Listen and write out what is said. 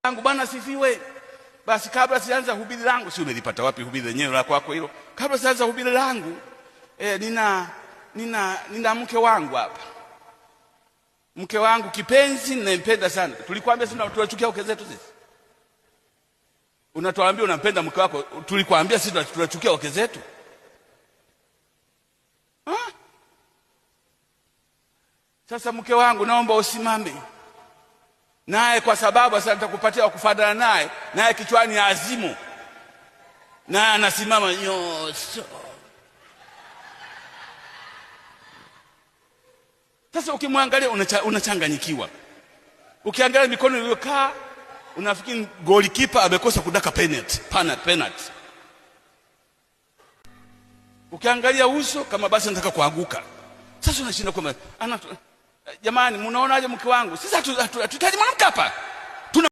yangu Bwana sifiwe. Basi kabla sianza hubiri langu, si umelipata wapi hubiri lenyewe la kwako hilo? Kabla sianza hubiri langu, nina mke wangu hapa. Mke wangu kipenzi, ninampenda sana. Tulikwambia sisi tunachukia wake zetu sisi. Unatuambia unampenda mke wako, tulikwambia sisi tunachukia wake zetu. Sasa mke wangu, naomba usimame naye, kwa sababu sasa nitakupatia kufanana naye, naye kichwani ya azimu, naye anasimama nyoso. Sasa ukimwangalia unachanganyikiwa. Ukiangalia mikono iliyokaa unafikiri goalkeeper amekosa kudaka penalty. Ukiangalia uso kama basi anataka kuanguka. Sasa unashinda kwa jamani, mnaonaje mke wangu? Sisi hatutaji mwanamke hapa.